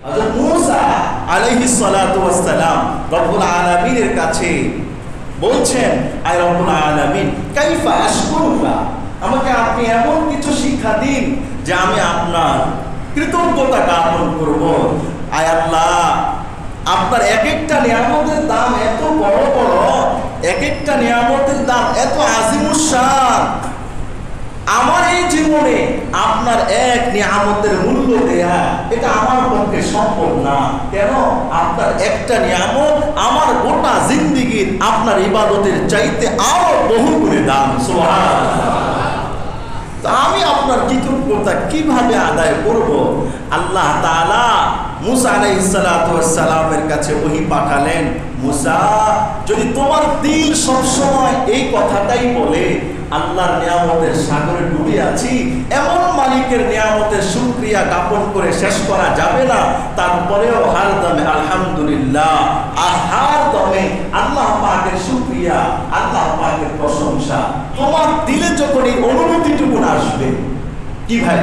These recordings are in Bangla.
হযরত মূসা আলাইহিস সালাতু ওয়াস সালাম রব্বুল আলামিনের কাছে বলছেন, আয় রব্বুল আলামিন, কাইফা আশকুরুকা, আমাকে আপনি এমন কিছু শিক্ষা দিন যে আমি আপনার কৃতজ্ঞতা জ্ঞাপন করব। আয় আল্লাহ, আপনার এক একটা নিয়ামতের দাম এত বড় বড়, এক একটা নিয়ামতের দাম এত আজিমুস শান, আমার এই জীবনে আপনার এক নিয়ামতের মূল্য দেয়া এটা আমার পক্ষে সম্ভব না। কেন? আপনার একটা নিয়ামত আমার গোটা জিন্দেগির আপনার ইবাদতের চাইতে আরো বহু গুণে দাম। সুবহানাল্লাহ। আমি আপনার কৃতজ্ঞতা কিভাবে আদায় করব? আল্লাহ তাআলা মূসা আলাইহিস সালাতু ওয়াস সালামের কাছে ওহী পাঠালেন, মূসা, যদি তোমার দিল সবসময় এই কথাটাই বলে আল্লাহর নিয়ামতের সাগরে ডুবে আছি, এমন মালিকের নিয়ামতের শুকরিয়া জ্ঞাপন করে শেষ করা যাবে না, তারপরেও হার দমে আলহামদুলিল্লাহ, হার দমে আল্লাহ পাকের শুকরিয়া, আল্লাহ পাকের প্রশংসা, তোমার দিলে যখন এই অনুভূতিটুকু আসবে, কি ভাই,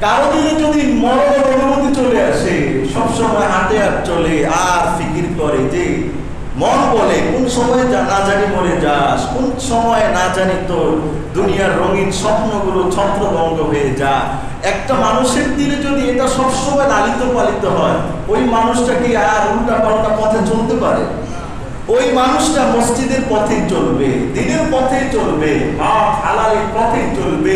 কারো দিলে যদি মরণের অনুভূতি চলে আসে, সবসময় হাঁটে আর চলে আর ফিকির করে যে মন বলে কোন সময় না জানি মরে যাস, কোন সময় না জানি তোর দুনিয়ার রঙিন স্বপ্নগুলো ছত্রভঙ্গ হয়ে যা। একটা মানুষের দিলে যদি এটা সবসময় লালিত পালিত হয়, ওই মানুষটা কি আর উল্টা পাল্টা পথে চলতে পারে? ওই মানুষটা মসজিদের পথে চলবে, দিনের পথে চলবে, হালালের পথে চলবে,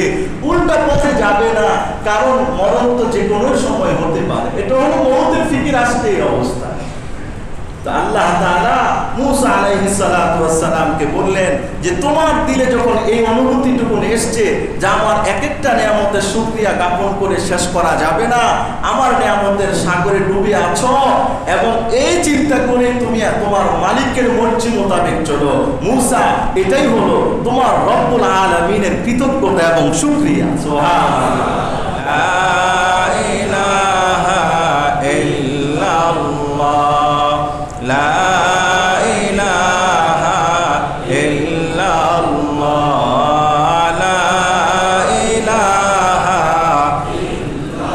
উল্টা পথে যাবে না। কারণ মরণ তো যে কোনো সময় হতে পারে। এটা হলো মরণের ফিকির আসতে এই অবস্থা। আল্লাহ তাআলা মূসা আলাইহিস সালাতু ওয়াস সালামকে বললেন যে তোমার দিলে যখন এই অনুভূতিটুকু এসছে যে আমার এক একটা নিয়ামতের শুকরিয়া জ্ঞাপন করে শেষ করা যাবে না, আমার নিয়ামতের সাগরে ডুবে আছো, এবং এই চিন্তা করে তুমি তোমার মালিকের মর্জি মোতাবেক চলো, মূসা, এটাই হলো তোমার রব্বুল আলামিনের কৃতজ্ঞতা এবং শুকরিয়া। সুবহানাল্লাহ। লা ইলাহা ইল্লাল্লাহ, লা ইলাহা ইল্লাল্লাহ, লা ইলাহা ইল্লাল্লাহ,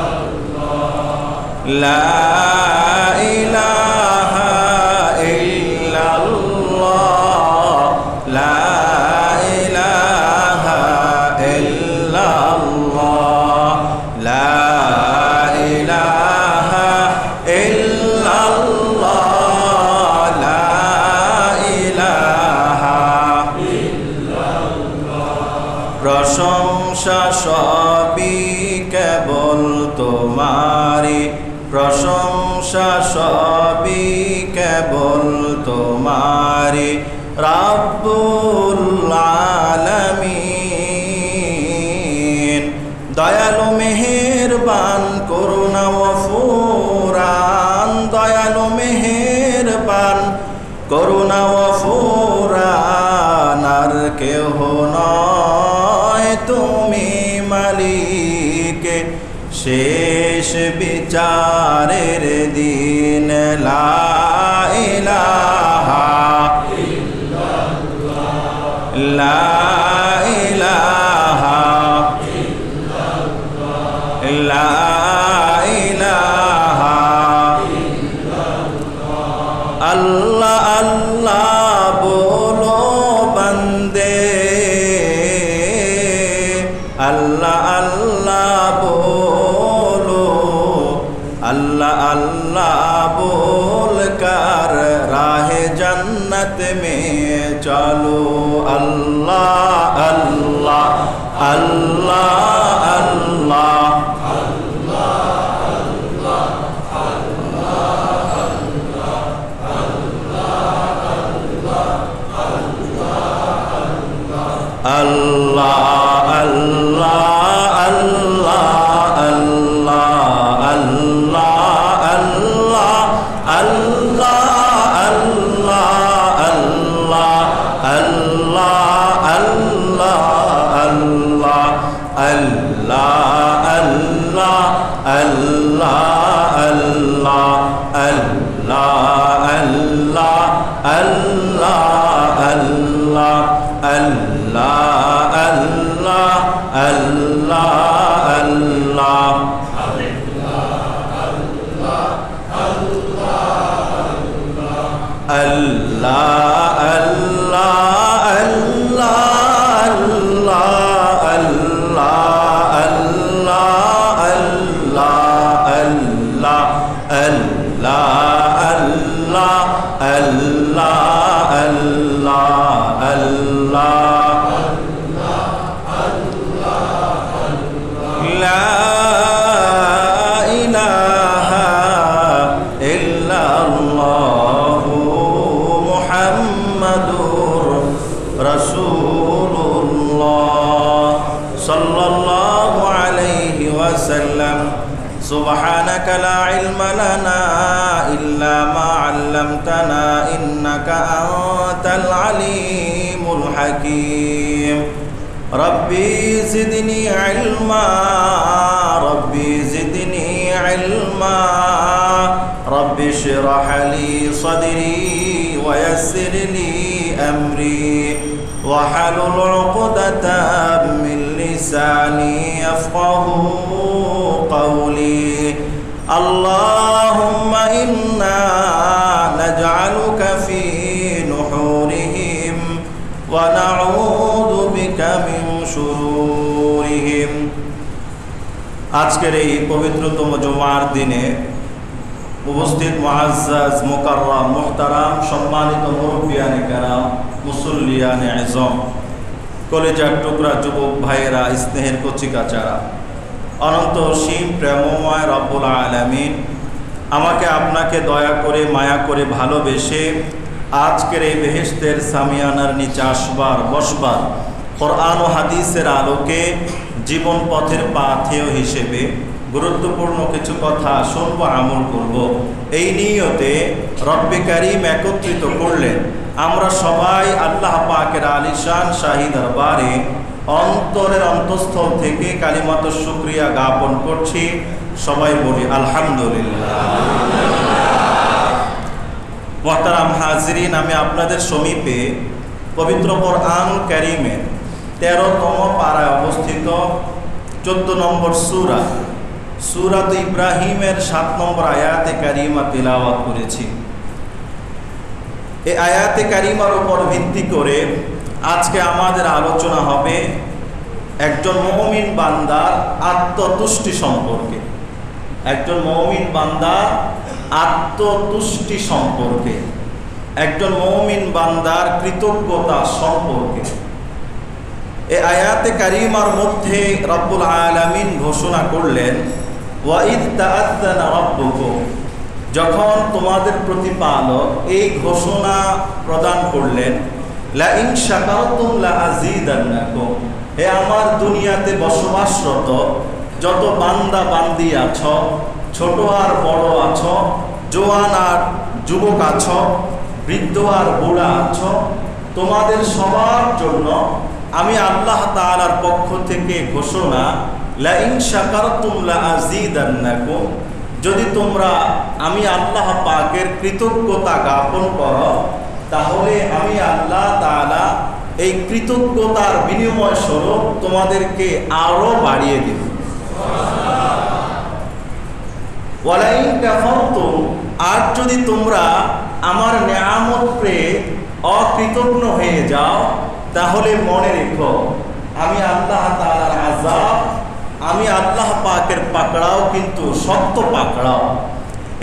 লা ইলাহা ইল্লাল্লাহ, লা ইলাহা ইল্লাল্লাহ, প্রশংসা সবই কেবল তোমারি, প্রশংসা সবই কেবল তোমারি, রাব্বুল আলামিন। দয়ালু মেহেরবান করুণা ও ফুরান, দয়ালু মেহেরবান করুণা ও ফুরান, আর কেহ নয় তুমি মালিক শেষ বিচারের দিন। লা ইলাহা ইল্লাল্লাহ, লা ইলাহা ইল্লাল্লাহ, লা ইলাহা ইল্লাল্লাহ। আল্লাহ আল্লাহ বলো বান্দে, আল্লাহ আল্লাহ বলো, আল্লাহ আল্লাহ बोल कर राहे जन्नत में चलो। अल्लाह अल्लाह अल्लाह अल्लाह अल्लाह अल्लाह अल्लाह अल्लाह अल्लाह अल्लाह अल्लाह अल्लाह अल्लाह अल्लाह अल्लाह अल्लाह अल्लाह আল্লাহ আল্লাহ আল্লাহ আল্লাহ আল্লাহ আল্লাহ আল্লাহ আল্লাহ আল্লাহ আল্লাহ আল্লাহ আল্লাহ লা ইলাহা ইল্লাল্লাহু মুহাম্মাদুর রাসূলুল্লাহ সাল্লাল্লাহু আলাইহি ওয়াসাল্লাম সুবহানাকা লা ইলমা লানা ইল্লা মা 'আল্লামতানা ইন্নাকা আনতাল আলিমুল হাকীম রব্বি জিদনি ইলমা রব্বি জিদনি ইলমা রব্বি ইশরাহ লি সাদরি ওয়া ইয়াসসির লি আমরি واحلل عقدة من لساني يفقهوا قولي اللهم إنا نجعلك في نحورهم ونعوذ بك من شرورهم আজকের এই পবিত্রতম জুমার দিনে উপস্থিত মুআজ্জাজ মুকাররম মুহতারাম সম্মানিত মুরব্বিয়ানে কেরাম মুসল্লিয়ানে আযম কলেজার টুকরা যুবক ভাইয়েরা স্নেহের কচিকাচারা অনন্ত অসীম প্রেমময় রব্বুল আলামিন আমাকে আপনাকে দয়া করে মায়া করে ভালোবেসে আজকের এই বেহেশতের সামিয়ানার নিচে আসবার বসবার কোরআন ও হাদিসের আলোকে জীবন পথের পাথেয় হিসেবে গুরুত্বপূর্ণ কিছু কথা শুনবো, আমল করব, এই নিয়তে রব্বে কারীম একত্রিত করলেন। আমরা সবাই আল্লাহ পাকের আলিশান শাহী দরবারে অন্তরের অন্তঃস্থল থেকে কালিমাতুশ শুকরিয়া জ্ঞাপন করছি। সবাই বলি আলহামদুলিল্লাহ। মুহতারাম হাজিরিন, আমি আপনাদের সমীপে পবিত্র কোরআন কারীমের 13তম পারায় অবস্থিত 14 নম্বর সূরা সূরাত ইব্রাহিমের 7 নম্বর আয়াতে কারিমা তিলাওয়াত করেছি। এই আয়াতে কারিমার উপর ভিত্তি করে আজকে আমাদের আলোচনা হবে একজন মুমিন বান্দার আত্মতুষ্টি সম্পর্কে। একজন মুমিন বান্দার আত্মতুষ্টি সম্পর্কে, একজন মুমিন বান্দার কৃতজ্ঞতা সম্পর্কে। এই আয়াতে কারিমার মধ্যে রব্বুল আলামিন ঘোষণা করলেন, ওয়াইদ তাআযানা রাব্বুকুম, যখন তোমাদের প্রতিপালক এই ঘোষণা প্রদান করলেন, লা ইন শাকারতুম লা আযীদান্নাকুম, হে আমার দুনিয়াতে বসবাসরত যত বান্দা বান্দি আছো, ছোট আর বড় আছো, জোয়ান আর যুবক আছো, বৃদ্ধ আর বুড়া আছো, তোমাদের সবার জন্য আমি আল্লাহ তাআলার পক্ষ থেকে ঘোষণা, লা ইন শাকারতুম লা আযীদান্নাকুম, যদি তোমরা আমি আল্লাহ পাকের কৃতজ্ঞতা জ্ঞাপন করো তাহলে আমি আল্লাহ তাআলা এই কৃতজ্ঞতার বিনিময় স্বরূপ তোমাদেরকে আরো বাড়িয়ে দেব। ওয়ালা ইন কাফারতুম, আর যদি তোমরা আমার নিয়ামত পেয়ে অকৃতজ্ঞ হয়ে যাও তাহলে মনে রেখো আমি আল্লাহ তাআলার আযাব, আমি আল্লাহ পাকের পাকড়াও কিন্তু শক্ত পাকড়াও।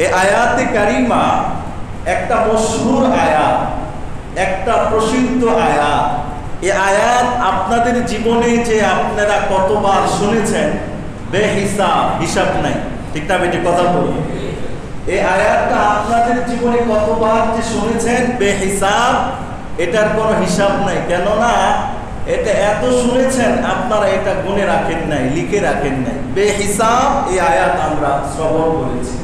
এই আয়াতে কারিমা একটা মশহুর আয়াত, একটা প্রসিদ্ধ আয়াত। এই আয়াত আপনাদের জীবনে যে আপনারা কতবার শুনেছেন বেহিসাব, হিসাব নাই, ঠিক না বেটি কথা বলি। এই আয়াতটা আপনাদের জীবনে কতবার যে শুনেছেন বেহিসাব, এটার কোনো হিসাব নাই। কেননা এটা এত শুনেছেন আপনারা এটা গুনে রাখেন নাই, লিখে রাখেন নাই। বেহিসাব এই আয়াত আমরা শ্রবণ করেছি।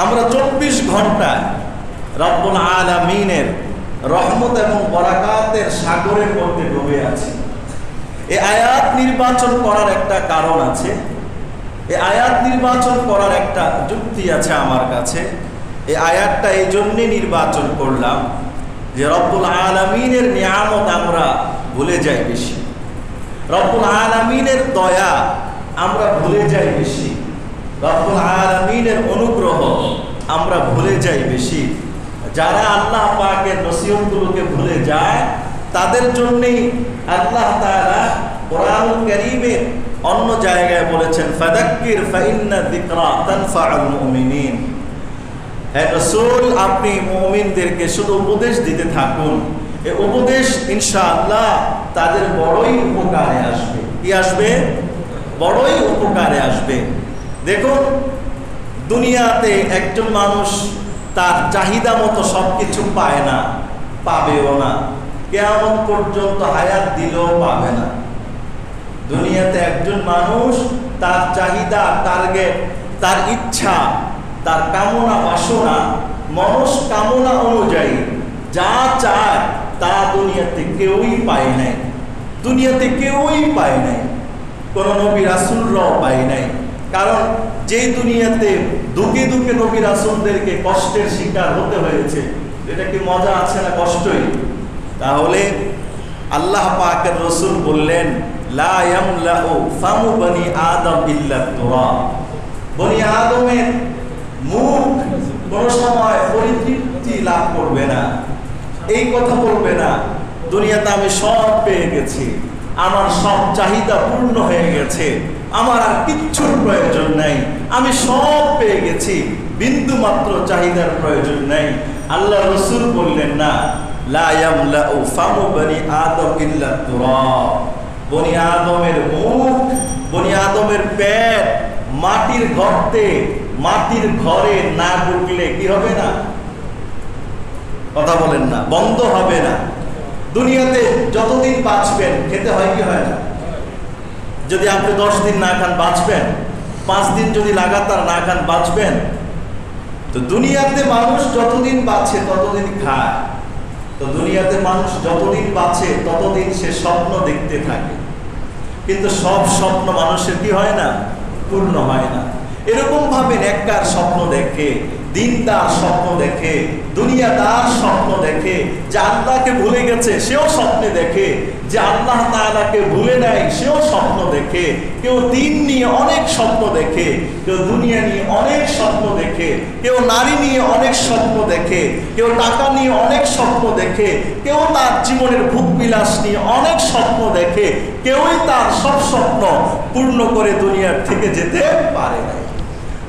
আমরা 24 ঘন্টায় রব্বুল আলামিনের রহমত এবং বরাকাতের সাগরের মধ্যে ডুবে আছি। এই আয়াত নির্বাচন করার একটা কারণ আছে, এই আয়াত নির্বাচন করার একটা যুক্তি আছে আমার কাছে। এই আয়াতটা এই জন্যে নির্বাচন করলাম যে রব্বুল আলামিনের নিয়ামত আমরা ভুলে যাই বেশি, রব্বুল আলামিনের দয়া আমরা ভুলে যাই বেশি, রব্বুল আলামিনের অনুগ্রহ আমরা ভুলে যাই বেশি। যারা আল্লাহ পাকের নসিহতগুলোকে ভুলে যায় তাদের জন্যই আল্লাহ তাআলা কোরআনুল কারীমের অন্য জায়গায় বলেছেন ফাযাক্কির ফাইন্না যিকরা তানফাউল মুমিনিন। হে রাসূল, আপনি মুমিনদেরকে শুধু উপদেশ দিতে থাকুন, এই উপদেশ ইনশাআল্লাহ তাদের বড়ই উপকারে আসবে। কি আসবে? বড়ই উপকারে আসবে। দেখুন, দুনিয়াতে একজন মানুষ তার চাহিদা মতো সবকিছু পায় না, পাবেও না, কিয়ামত পর্যন্ত হায়াত দিলেও পাবে না। দুনিয়াতে একজন মানুষ তার চাহিদা, টার্গেট, তার ইচ্ছা, তার কামনা বাসনা, মনস্কামনা অনুযায়ী যা চায় তা দুনিয়াতে কেউই পায় নাই। দুনিয়াতে কেউই পায় নাই, কোন নবী রাসূলরাও পায় নাই। কারণ যেই দুনিয়াতে দুঃখে দুঃখে নবী রাসূলদেরকে কষ্টের শিকার হতে হয়েছে, এটা কি মজা আছে না কষ্টই? তাহলে আল্লাহ পাকের রাসূল বললেন লা ইয়ামলাউ ফামু বনি আদম ইল্লা তুরাব। বনি আদমের মুখ কোন সময় পরিতৃপ্তি লাভ করবে না, এই কথা বলবে না দুনিয়াতে আমি সব পেয়ে গেছি, আমার সব চাহিদা পূর্ণ হয়ে গেছে, আমার আর কিচ্ছুর প্রয়োজন নাই, আমি সব পেয়ে গেছি, বিন্দু মাত্র চাহিদার প্রয়োজন নাই। আল্লাহ রাসূল বললেন না, লা ইয়ামলাউ ফামু বনি আদম ইল্লা তুরাব। বনি আদমের মুখ, বনি আদমের পেট মাটির গর্তে, মাটির ঘরে না ঢুকলে কি হবে না? কথা বলেন না, বন্ধ হবে না। দুনিয়াতে যতদিন বাঁচবেন খেতে হয় কি হয় না? যদি আপনি 10 দিন না খান বাঁচবেন, 5 দিন যদি লাগাতার না খান বাঁচবেন। তো দুনিয়াতে মানুষ যতদিন বাঁচে ততদিন খায়। তো দুনিয়াতে মানুষ যতদিন বাঁচে ততদিন সে স্বপ্ন দেখতে থাকে, কিন্তু সব স্বপ্ন মানুষের কি হয় না? পূর্ণ হয় না। এরকম ভাবে নেককার স্বপ্ন দেখে, দিনদার স্বপ্ন দেখে, দুনিয়াদার স্বপ্ন দেখে, যে আল্লাহকে ভুলে গেছে সেও স্বপ্নে দেখে, যে আল্লাহ তাআলাকে ভুলে নাই সেও স্বপ্ন দেখে। কেউ দিন নিয়ে অনেক স্বপ্ন দেখে, কেউ দুনিয়া নিয়ে অনেক স্বপ্ন দেখে, কেউ নারী নিয়ে অনেক স্বপ্ন দেখে, কেউ টাকা নিয়ে অনেক স্বপ্ন দেখে, কেউ তার জীবনের ভোগ বিলাস নিয়ে অনেক স্বপ্ন দেখে, কেউই তার সব স্বপ্ন পূর্ণ করে দুনিয়ার থেকে যেতে পারে না।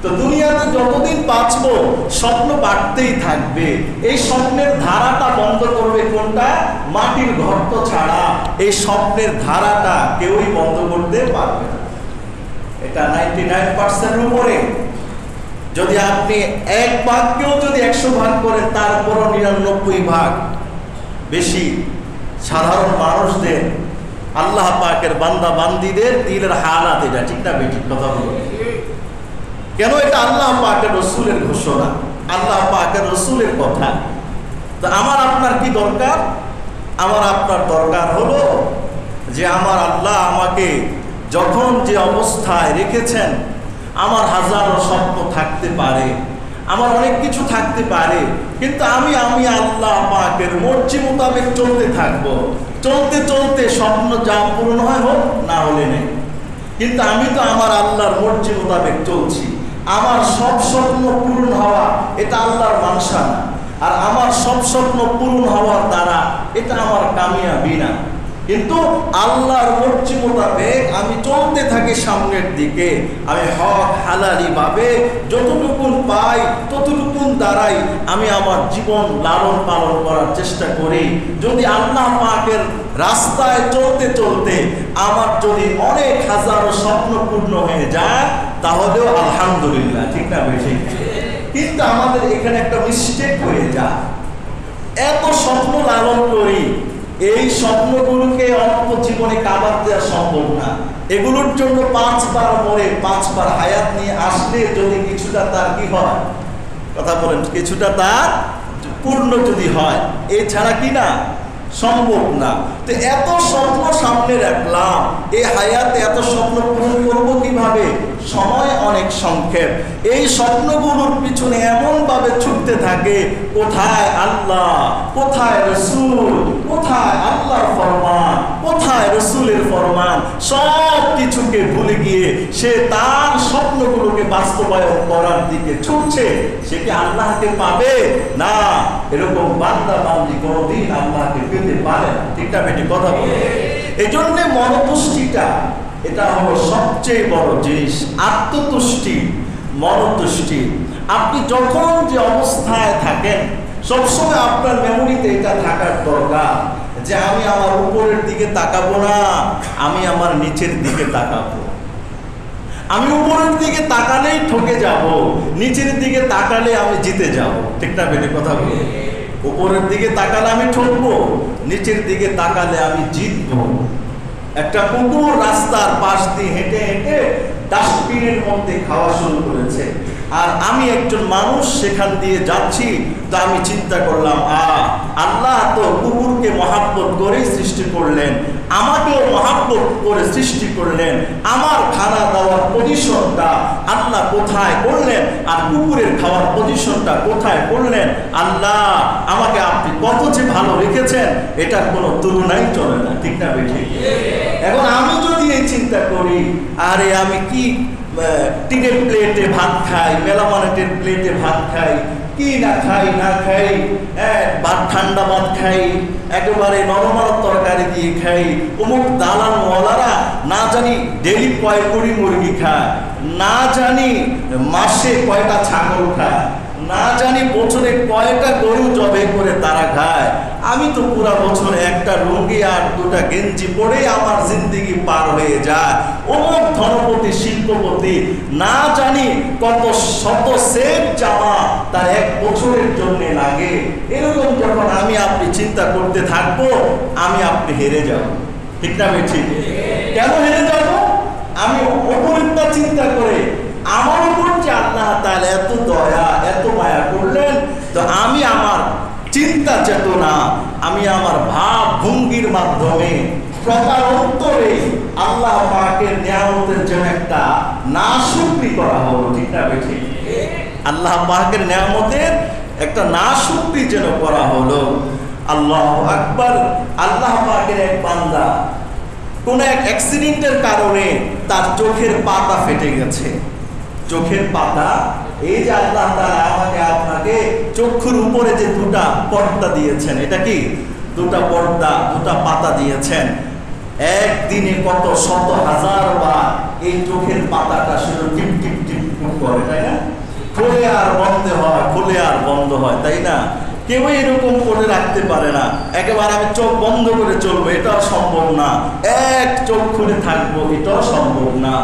তো দুনিয়াতে যতদিন বাঁচবো স্বপ্ন বাড়তেই থাকবে। এই স্বপ্নের ধারাটা বন্ধ করবে কোনটা? মাটির গর্ত ছাড়া এই স্বপ্নের ধারাটা কেউই বন্ধ করতে পারবে না। এটা 99% উপরে। যদি আপনি 1 ভাগকেও যদি 100 ভাগ করেন, তারপরও 99 ভাগ বেশি সাধারণ মানুষদের, আল্লাহ পাকের বান্দা বান্দীদের দিলের হালাত এটা, ঠিক না বেঠিক কথা বলুন? কেন? এটা আল্লাহ পাকের রাসূলের ঘোষণা, আল্লাহ পাকের রাসূলের কথা। তো আমার আপনার কি দরকার? আমার আপনার দরকার হলো যে আমার আল্লাহ আমাকে যখন যে অবস্থায় রেখেছেন, আমার হাজারো স্বপ্ন থাকতে পারে, আমার অনেক কিছু থাকতে পারে, কিন্তু আমি আল্লাহ পাকের মর্জি মোতাবেক চলতে থাকবো। চলতে চলতে স্বপ্ন যা পূরণ হয় হোক, না হলে নেই, কিন্তু আমি তো আমার আল্লাহর মর্জি মোতাবেক চলছি। আমার সব স্বপ্ন পূরণ হওয়া এটা আল্লাহর মানসা না, আর আমার সব স্বপ্ন পূরণ হওয়ার দ্বারা এটা আমার কামিয়াবি না। কিন্তু আল্লাহর মর্জি মোতাবেক আমি চলতে থাকি সামনের দিকে। আমি হক হালালি ভাবে যতটুকু পাই ততটুকুন দ্বারাই আমি আমার জীবন লালন পালন করার চেষ্টা করি। যদি আল্লাহ পাকের রাস্তায় চলতে চলতে আমার যদি অনেক হাজারো স্বপ্ন পূর্ণ হয়ে যায়, তাহলেও আলহামদুলিল্লাহ, ঠিক না বেশি? কিন্তু আমাদের এখানে একটা মিস্টেক হয়ে যায়। এত স্বপ্ন লালন করি, এই স্বপ্নগুলোকে অল্প জীবনে কাবার দেওয়া সম্ভব না। এগুলোর জন্য 5 বার মরে 5 বার হায়াত নিয়ে আসলে যদি কিছুটা তার কি হয়? কথা বলেন, কিছুটা তার পূর্ণ যদি হয়, এছাড়া কি না সম্ভব না। তো এত স্বপ্ন সামনে রাখলাম, এই হায়াতে এত স্বপ্ন পূরণ করবো কিভাবে? সময় অনেক সংক্ষেপ। এই স্বপ্নগুলোর পিছনে এমনভাবে ছুটতে থাকে, কোথায় আল্লাহ, কোথায় রসুল, কোথায় আল্লাহর ফরমান, কোথায় রসুলের ফরমান, সব কিছুকে ভুলে গিয়ে সে তার স্বপ্নগুলোকে বাস্তবায়ন করার দিকে ছুটছে। সে কি আল্লাহকে পাবে? না, এরকম বান্দা বান্দি কোনোদিন আল্লাহকে পেতে পারে না। ঠিক না বেটি? কথা বলে। এই জন্য মনোতুষ্টিটা, এটা হলো সবচেয়ে বড় জিনিস। আত্মতুষ্টি, মনোতুষ্টি। আপনি যখন যে অবস্থায় থাকেন, সবসময় আপনার মেমোরিতে এটা থাকার দরকার যে আমি আমার উপরের দিকে তাকাবো না, আমি আমার নিচের দিকে তাকাবো। আমি উপরের দিকে তাকালেই ঠকে যাব, নিচের দিকে তাকালে আমি জিতে যাব। ঠিক না বেটি? কথা বলে। উপরের দিকে তাকালে আমি ঠকবো, নিচের দিকে তাকালে আমি জিতবো। একটা কুকুর রাস্তার পাশ দিয়ে হেঁটে হেঁটে ডাস্টবিনের মধ্যে খাওয়া শুরু করেছে, আর আমি একজন মানুষ সেখান দিয়ে যাচ্ছি। তো আমি চিন্তা করলাম, আল্লাহ তো কুকুরকে মহাব্বত করে সৃষ্টি করলেন, আমাকেও মহাব্বত করে সৃষ্টি করলেন। আমার খানা দাওয়ার পজিশনটা আল্লাহ কোথায় করলেন, আর কুকুরের খাওয়ার পজিশনটা কোথায় করলেন? আল্লাহ, আমাকে আপনি কত যে ভালো রেখেছেন, এটার কোনো তুলনাই চলে না। ঠিক না বেঠিক? এখন আমি যদি এই চিন্তা করি, আরে আমি কি টিনের প্লেটে ভাত খাই, মেলামানেটের প্লেটে ভাত খাই, কি না খাই না খাই, ভাত ঠান্ডা ভাত খাই, একেবারে নরম তরকারি দিয়ে খাই, অমুক দালান ওয়ালারা না জানি ডেলি কয় কুড়ি মুরগি খায়, না জানি মাসে কয়টা ছাগল খায়, না জানি বছরে কয়টা গরু জবে করে তারা খায়। আমি তো পুরা বছর একটা লুঙ্গি আর দুটা গেঞ্জি পরে আমার জিন্দেগি পার হয়ে যায়। অমুক ধনপতি শিল্পপতি না জানি কত শত সেট জামা তার এক বছরের জন্য লাগে। এরকম যখন আমি আপনি চিন্তা করতে থাকবো, আমি আপনি হেরে যাব। ঠিক না ঠিক? কেন হেরে যাব? আমি অপরিণতা চিন্তা করে আমার উপর যে আল্লাহ তাআলা এত দয়া এত মায়া করলেন, তো আমি আমার চিন্তা চেতনা, আমি আমার ভাব ভঙ্গির মাধ্যমে প্রকারান্তরে আল্লাহ পাকের নিয়ামতের জন্য একটা নাশুকরি করা হলো। ঠিক না বেঠিক? আল্লাহ পাকের নিয়ামতের একটা নাশুকরি যেন করা হলো। আল্লাহু আকবার। আল্লাহ পাকের এক বান্দা কোন এক অ্যাক্সিডেন্টের কারণে তার চোখের পাতা ফেটে গেছে। চোখের পাতা, এই যে আল্লাহ তাআলা আমাকে আপনাকে চক্ষুর উপরে যে দুটা পর্দা দিয়েছেন, এটা কি দুটা পর্দা, দুটা পাতা দিয়েছেন। একদিনে কত শত হাজার বার এই চোখের পাতাটা শুধু টিপ টিপ টিপ করে, তাই না? খুলে আর বন্ধ হয়, খুলে আর বন্ধ হয়, তাই না? কেউ এরকম করে রাখতে পারে না। একেবারে আমি চোখ বন্ধ করে চলবো, এটাও সম্ভব না। এক চোখ খুলে থাকবো, এটাও সম্ভব না।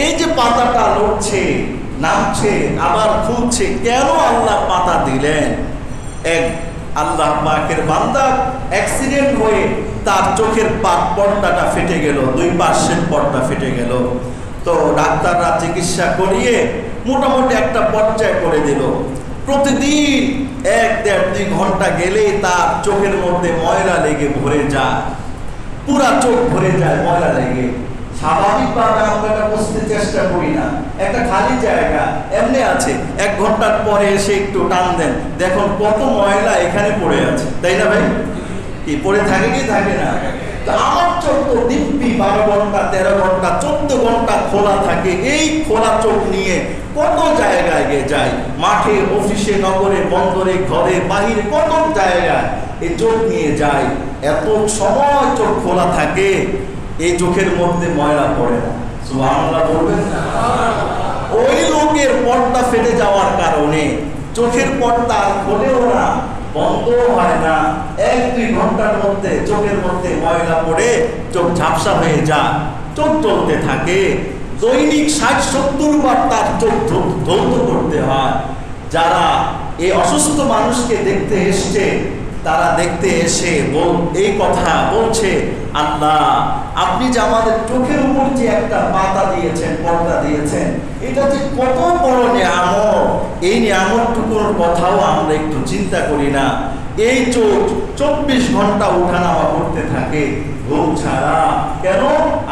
এই যে পাতাটা লড়ছে, নামছে, আবার খুলছে, কেন আল্লাহ পাতা দিলেন? এক আল্লাহ পাকের বান্দা অ্যাক্সিডেন্ট হয়ে তার চোখের পর্দাটা ফেটে গেল, দুই পাশের পর্দা ফেটে গেল। তো ডাক্তাররা চিকিৎসা করিয়ে মোটামুটি একটা পর্যায় করে দিল। প্রতিদিন 1-1.5-2 ঘন্টা গেলেই তার চোখের মধ্যে ময়লা লেগে ভরে যায়, পুরা চোখ ভরে যায় ময়লা লেগে। স্বাভাবিকভাবে আমরা এটা বুঝতে চেষ্টা করি না, একটা খালি জায়গা এমনি আছে, 1 ঘন্টার পরে এসে একটু টান দেন, দেখুন কত ময়লা এখানে পড়ে আছে, তাই না ভাই? কি পড়ে থাকে কি থাকে না? তো আমার চোখ তো দিব্যি 12 ঘন্টা 13 ঘন্টা 14 ঘন্টা খোলা থাকে। এই খোলা চোখ নিয়ে কত জায়গায় গিয়ে যায়, মাঠে, অফিসে, নগরে, বন্দরে, ঘরে, বাহিরে, কত জায়গায় এই চোখ নিয়ে যায়। এত সময় চোখ খোলা থাকে, এই চোখের মধ্যে ময়লা পড়ে না। সুবহানাল্লাহ বলবেন না? ওই লোকের পর্দা ফেটে যাওয়ার কারণে চোখের পর্দা আর খোলেও না, বন্ধ হয় না। 1-2 ঘন্টার মধ্যে চোখের মধ্যে ময়লা পড়ে চোখ ঝাপসা হয়ে যায়, চোখ জ্বলতে থাকে। দৈনিক 60-70 বার তার চোখ ধৌত করতে হয়। যারা এই অসুস্থ মানুষকে দেখতে এসছে, তারা দেখতে এসে এই কথা বলছে, আল্লাহ আপনি যে আমাদের চোখের উপর যে একটা পাতা দিয়েছেন, পর্দা দিয়েছেন, এটা যে কত বড় নিয়ামত, এই নিয়ামতটুকুর কথাও আমরা একটু চিন্তা করি না। এই চোখ 24 ঘন্টা উঠানামা করতে থাকে ঘুম ছাড়া। কেন?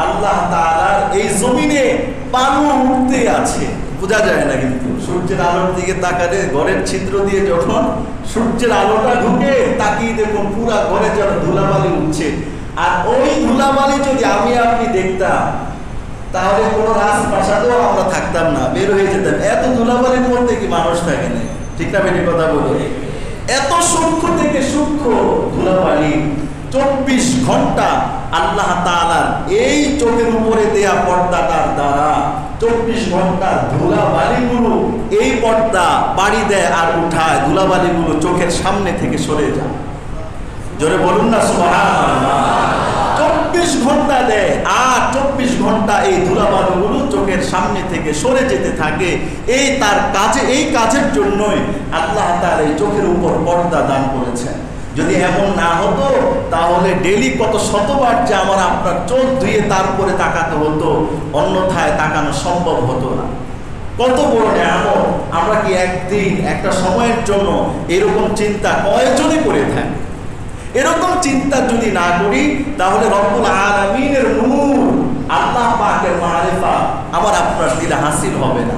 আল্লাহ তাআলার এই জমিনে বালু উঠতে আছে, বোঝা যায় না, কিন্তু সূর্যের আলোর দিকে তাকালে ঘরের ছিদ্র দিয়ে যখন সূর্যের আলোটা ঢুকে তাকিয়ে দেখুন পুরা ঘরে যেন ধুলাবালি উঠছে। আর ওই ধুলাবালি যদি আমি আপনি দেখতাম তাহলে কোনো রাজপ্রাসাদেও আমরা থাকতাম না, বের হয়ে যেতাম। এত ধুলাবালির মধ্যে কি মানুষ থাকে না? ঠিক না বেটি কথা বলো? এত সূক্ষ্ম থেকে সূক্ষ্ম ধুলাবালি 24 ঘন্টা আল্লাহ তাআলার এই চোখের উপরে দেয়া পর্দাটার দ্বারা 24 ঘন্টার ধুলাবালিগুলো এই পর্দা বাড়ি দেয় আর উঠায়, ধুলাবালিগুলো চোখের সামনে থেকে সরে যায়। জোরে বলুন না সুবহানাল্লাহ। 24 ঘন্টা দেয় আর 24 ঘন্টা এই ধুলাবালিগুলো চোখের সামনে থেকে সরে যেতে থাকে। এই তার কাজে, এই কাজের জন্যই আল্লাহ তাআলা এই চোখের উপর পর্দা দান করেছেন। যদি এমন না হতো তাহলে ডেলি কত শতবার যে আমার আপনার চোখ ধুয়ে তারপরে তাকাতে হতো, অন্যথায় তাকানো সম্ভব হতো না। কত বড় নিয়ামত! আমরা কি একদিন একটা সময়ের জন্য এরকম চিন্তা কয়জনই করে থাকি? এরকম চিন্তা যদি না করি তাহলে রব্বুল আলামিনের নূর, আল্লাহ পাকের মারিফা আমার আপনার দিলে হাসিল হবে না।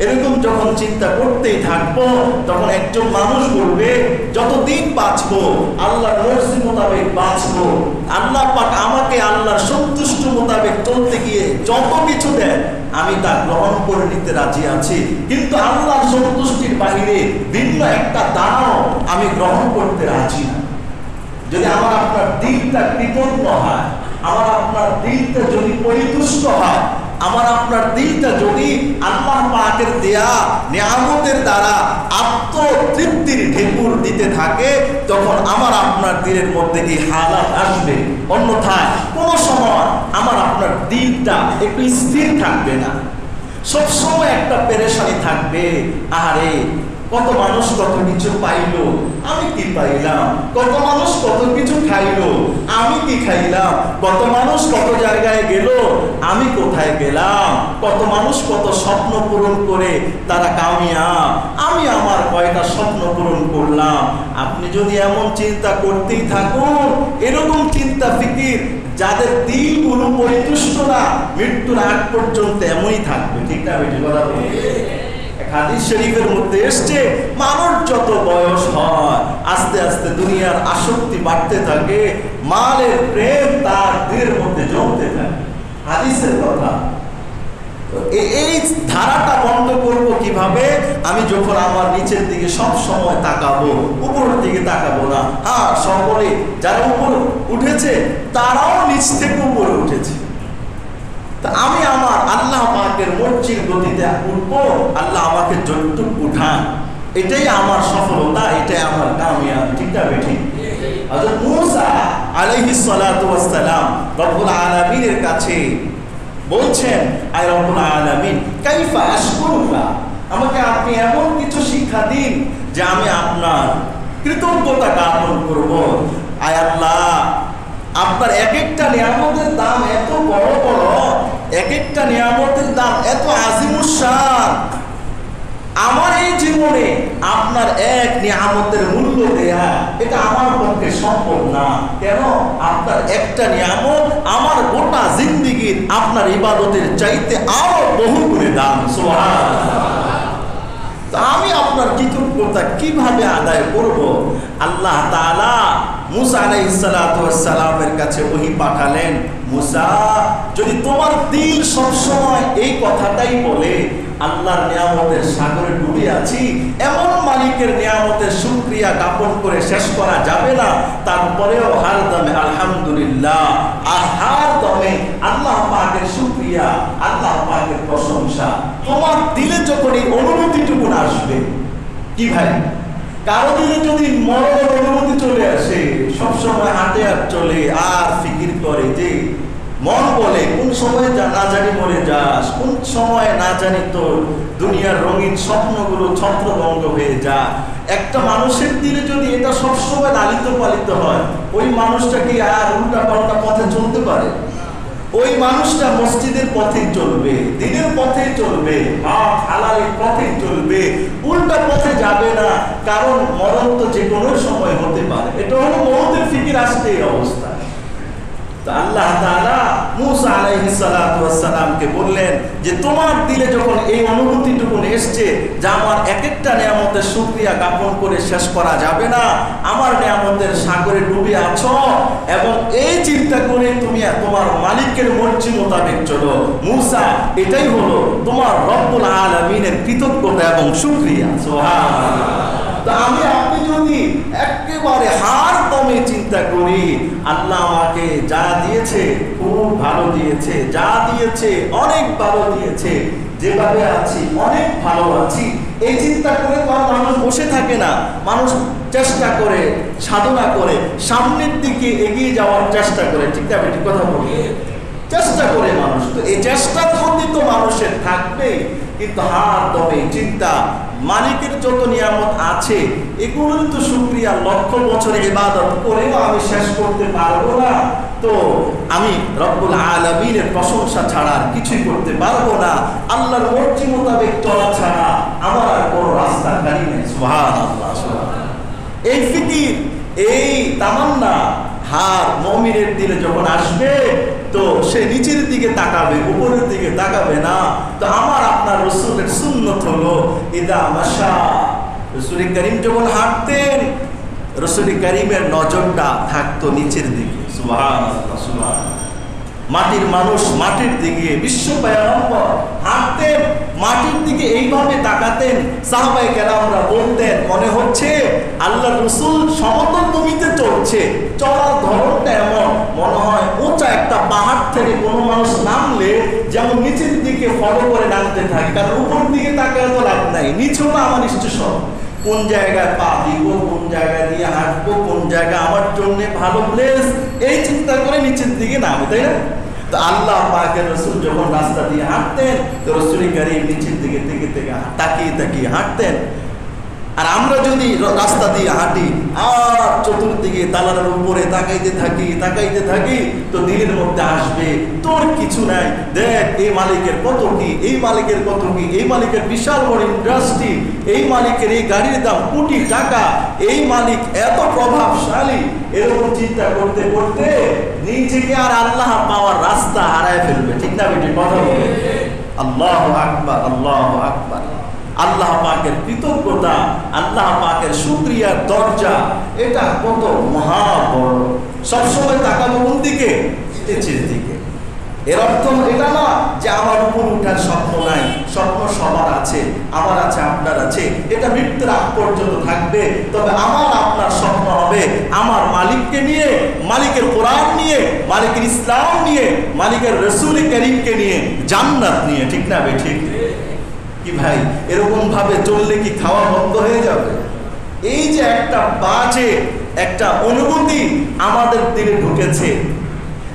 এরকম যখন চিন্তা করতেই থাকবো তখন একজন মানুষ বলবে যতদিন বাঁচবো আল্লাহর মর্জি মোতাবেক বাঁচবো, আল্লাহ পাক আমাকে আল্লাহর সন্তুষ্ট মোতাবেক চলতে গিয়ে যত কিছু দেন আমি তা গ্রহণ করে নিতে রাজি আছি, কিন্তু আল্লাহর সন্তুষ্টির বাহিরে ভিন্ন একটা দানও আমি গ্রহণ করতে রাজি না। যদি আমার আপনার দিলটা কৃতজ্ঞ হয়, আমার আপনার দিলটা যদি পরিতুষ্ট হয়, আমার আপনার দিলটা যদি আল্লাহ পাকের দেয়া নিয়ামতের দ্বারা আত্মতৃপ্তির ঢেকুর দিতে থাকে, তখন আমার আপনার দিলের মধ্যে এই হালাত আসবে। অন্যথায় কোনো সময় আমার আপনার দিলটা একটু স্থির থাকবে না, সবসময় একটা পেরেশানি থাকবে। আরে কত মানুষ কত কিছু পাইলো, আমি কি পাইলাম? কত মানুষ কত কিছু খাইলো, আমি কি খাইলাম? কত মানুষ কত জায়গায় গেল, আমি কোথায় গেলাম? কত মানুষ কত স্বপ্ন পূরণ করে তারা কামিয়াব, আমি আমার কয়টা স্বপ্ন পূরণ করলাম? আপনি যদি এমন চিন্তা করতেই থাকুন, এরকম চিন্তা ফিকির যাদের দিলগুলো পরিতুষ্ট না, মৃত্যুর আগ পর্যন্ত এমনই থাকবে। ঠিক না বেটি কথা বলি? হাদিস শরীফের মধ্যে এসছে মানুষ যত বয়স হয় আস্তে আস্তে দুনিয়ার আসক্তি বাড়তে থাকে, মালের প্রেম তার দিলের মধ্যে জমতে থাকে। হাদিসের কথা। এই ধারাটা বন্ধ করব কিভাবে? আমি যখন আমার নিচের দিকে সব সময় তাকাবো, উপরের দিকে তাকাবো না। হ্যাঁ, সকলে যারা উপরে উঠেছে তারাও নিচ থেকে উপরে উঠেছে। আমি আমার আল্লাহ পাকের মর্জির গতিতে উঠবো, আল্লাহ আমাকে যতটুকু উঠান, এটাই আমার সফলতা, এটাই আমার কামিয়াব। ঠিক না বেঠিক? হযরত মূসা আলাইহিস সালাতু ওয়াস সালাম রব্বুল আলামিনের কাছে বলছেন, আয় রব্বুল আলামিন কাইফা আশকুরুকা, আমাকে আপনি এমন কিছু শিক্ষা দিন যে আমি আপনার কৃতজ্ঞতা জ্ঞাপন করব। আয় আল্লাহ, আপনার এক একটা নিয়ামতের দাম এত বড় বড়, এক একটা নিয়ামতের দাম এত আজিমুশান, আমার এই জীবনে আপনার এক নিয়ামতের মূল্য দেয়া এটা আমার পক্ষে সম্ভব না। কেন? আপনার একটা নিয়ামত আমার গোটা জিন্দেগির আপনার ইবাদতের চাইতে আরো বহু গুণে দাম। সুবহানাল্লাহ। আমি আপনার কৃতজ্ঞতা কিভাবে আদায় করব? আল্লাহ তাআলা মূসা আলাইহিস সালাতু ওয়াস সালামের কাছে ওহী পাঠালেন, মূসা, যদি তোমার দিল সব সময় এই কথাটাই বলে আল্লাহর নিয়ামতের সাগরে ডুবে আছি, এমন মালিকের নিয়ামতের শুকরিয়া জ্ঞাপন করে শেষ করা যাবে না, তারপরেও হার দমে আলহামদুলিল্লাহ, আর হার দমে আল্লাহ পাকের শুকরিয়া, আল্লাহ পাকের প্রশংসা তোমার দিলে যখন এই অনুভূতিটুকু আসবে, কি ভাই, কারো দিলে যদি মরণের অনুভূতি চলে আসে, সবসময় হাঁটে আর চলে আর ফিকির করে যে মন বলে কোন সময় না জানি মরে যাস, কোন সময় না জানি তোর দুনিয়ার রঙিন স্বপ্নগুলো ছত্রভঙ্গ হয়ে যা। একটা মানুষের দিলে যদি এটা সবসময় লালিত পালিত হয়, ওই মানুষটা কি আর উল্টা পাল্টা পথে চলতে পারে? ওই মানুষটা মসজিদের পথে চলবে, দিনের পথে চলবে, হালালের পথে চলবে, উল্টা পথে যাবে না। কারণ মরণ তো যে কোনো সময় হতে পারে। এটা হলো মৌতের ফিকির আসতে এই অবস্থা। তো আল্লাহ তাআলা মূসা আলাইহিস সালাতু ওয়াস সালামকে বললেন যে তোমার দিলে যখন এই অনুভূতিটুকু এসছে যে আমার এক একটা নিয়ামতের শুকরিয়া জ্ঞাপন করে শেষ করা যাবে না, আমার নিয়ামতের সাগরে ডুবে আছো এবং এই চিন্তা করে তুমি তোমার মালিকের মর্জি মোতাবেক চলো, মূসা এটাই হলো তোমার রব্বুল আলামিনের কৃতজ্ঞতা এবং শুকরিয়া। সুবহানাল্লাহ। তো আমি আপনি যদি একেবারে হার দমে চিন্তা করি আল্লাহ আমাকে যা দিয়েছে খুব ভালো দিয়েছে, যা দিয়েছে অনেক ভালো দিয়েছে, যেভাবে আছি অনেক ভালো আছি, এই চিন্তা করে তো আর মানুষ বসে থাকে না, মানুষ চেষ্টা করে, সাধনা করে, সামনের দিকে এগিয়ে যাওয়ার চেষ্টা করে। ঠিক আছে, ঠিক কথা বলি, চেষ্টা করে মানুষ। তো এই চেষ্টার মধ্যে তো মানুষের থাকবে, কিন্তু হার দমে চিন্তা মালিকের যত নিয়ামত আছে এগুলো তো শুকরিয়া লক্ষ বছরের ইবাদত করেও আমি শেষ করতে পারবো না, তো আমি রব্বুল আলামিনের প্রশংসা ছাড়া আর কিছুই করতে পারবো না, আল্লাহর মর্জি মোতাবেক চলা ছাড়া আমার আর কোনো রাস্তা খালি নেই। সুবহানাল্লাহ, সুবহানাল্লাহ। এই ফিকির, এই তামান্না হার মুমিনের দিলে যখন আসবে তো সে নিচের দিকে তাকাবে, উপরের দিকে তাকাবে না। তো আমার আপনার রাসূলের সুন্নাত হলো ইদা মাশা, রাসূল করিম যখন হাঁটতেন রাসূল করিমের নজরটা থাকতো নিচের দিকে। সুবহানাল্লাহ, সুবহানাল্লাহ। মাটির মানুষ মাটির দিকে, বিশ্ব পয়গম্বর হাঁটতেন মাটির দিকে, এইভাবে তাকাতেন। সাহাবায়ে কেরামরা বলতেন মনে হচ্ছে আল্লাহর রাসূল সমতল ভূমিতে চলছে, চলার ধরনটা এমন মনে হয় উঁচা একটা পাহাড় থেকে কোনো মানুষ নামলে যেমন নিচের দিকে ফলো করে নামতে থাকে, কারণ উপর দিকে তাকায় তো লাভ নাই, নিচেও না আমার স্টেশন, কোন জায়গায় পা দিব, কোন জায়গায় দিয়ে হাঁটবো, কোন জায়গা আমার জন্য ভালো প্লেস, এই চিন্তা করে নিচের দিকে নামে, তাই না? তো আল্লাহ পাকের রাসূল যখন রাস্তা দিয়ে হাঁটতেন তো রাসূল করিম নিচের দিকে থেকে তাকিয়ে তাকিয়ে হাঁটতেন। আর আমরা যদি রাস্তা দিয়ে হাঁটি আর চতুর্দিকে দালানের উপরে তাকাইতে থাকি তো দিলের মধ্যে আসবে তোর কিছু নাই, দেখ এই মালিকের কত কি, এই মালিকের কত কি, এই মালিকের বিশাল বড় ইন্ডাস্ট্রি, এই মালিকের এই গাড়ির দাম কোটি টাকা, এই মালিক এত প্রভাবশালী, এরকম চিন্তা করতে করতে নিজেকে আর আল্লাহ পাওয়ার রাস্তা হারায় ফেলবে। ঠিক না বেটি, কথা বলে? আল্লাহু আকবার, আল্লাহু আকবার। আল্লাহ পাকের কৃতজ্ঞতা, আল্লাহ পাকের শুকরিয়ার দরজা এটা কত মহা বড়। সবসময় তাকাবো কোন দিকে? নিচের দিকে। এর অর্থ এটা না যে আমার উপর উঠার স্বপ্ন নাই, স্বপ্ন সবার আছে, আমার আছে, আপনার আছে, এটা মৃত্যুর আগ পর্যন্ত থাকবে। তবে আমার আপনার স্বপ্ন হবে আমার মালিককে নিয়ে, মালিকের কোরআন নিয়ে, মালিকের ইসলাম নিয়ে, মালিকের রাসূল করিমকে নিয়ে, জান্নাত নিয়ে। ঠিক না বে ঠিক? কি ভাই, এরকম ভাবে চললে কি খাওয়া বন্ধ হয়ে যাবে? এই যে একটা বাজে একটা অনুভূতি আমাদের দিলে ঢুকেছে,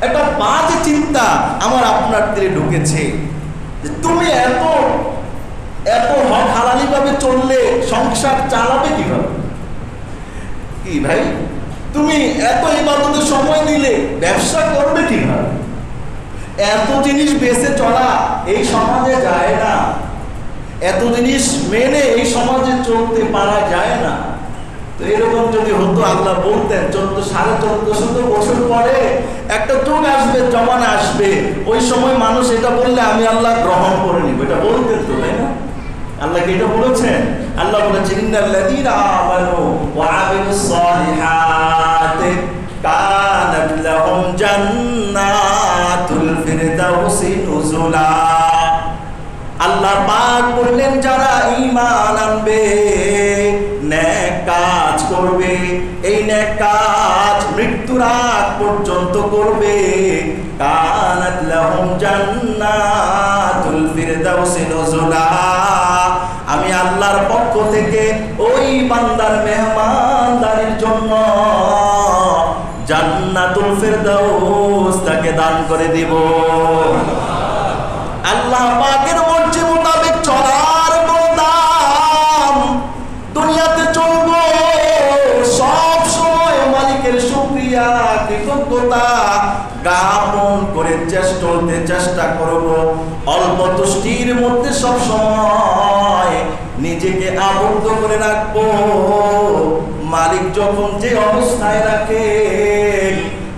একটা বাজে চিন্তা আমার আপনার দিলে ঢুকেছে যে তুমি এত এত হালালি ভাবে চললে সংসার চালাবে কিভাবে? কি ভাই, তুমি এত ইবাদতের সময় দিলে ব্যবসা করবে কিভাবে? এত জিনিস বেঁচে চলা এই সমাজে যায় না, এত জিনিস মেনে এই সমাজে চলতে পারা যায় না। তো এরকম যদি হতো আল্লাহ বলতেন 1450 বছর পরে একটা যুগ আসবে, জমানা আসবে, ওই সময় মানুষ এটা বললে আমি আল্লাহ গ্রহণ করে নিব, এটা বলতেন তো, তাই না? আল্লাহ কি এটা বলেছেন? আল্লাহ বলেছেন ইন্নাল্লাযীনা আমানু ওয়া আমিলুস সালিহাতি কানাত লাহুম জান্নাতুল ফিরদাউসি নুজুলা। আল্লাহ পাক বললেন যারা ঈমান আনবে, নেক কাজ করবে, এই নেক কাজ মৃত্যুর আগ পর্যন্ত করবে, কানাত লাহুম জান্নাতুল ফিরদাউসি নুজুলা, আমি আল্লাহর পক্ষ থেকে ওই বান্দার মেহমানদারির জন্য জান্নাতুল ফিরদাউস তাকে দান করে দিব। আল্লাহ পাকের মর্জি মোতাবেক চলার দাম, দুনিয়াতে চলবো সব সময় মালিকের শুকরিয়া কৃতজ্ঞতা জ্ঞাপন করে চলতে চেষ্টা করব, অল্প তুষ্টির মধ্যে সব সময় নিজেকে আবদ্ধ করে রাখবো। মালিক যখন যে অবস্থায় রাখে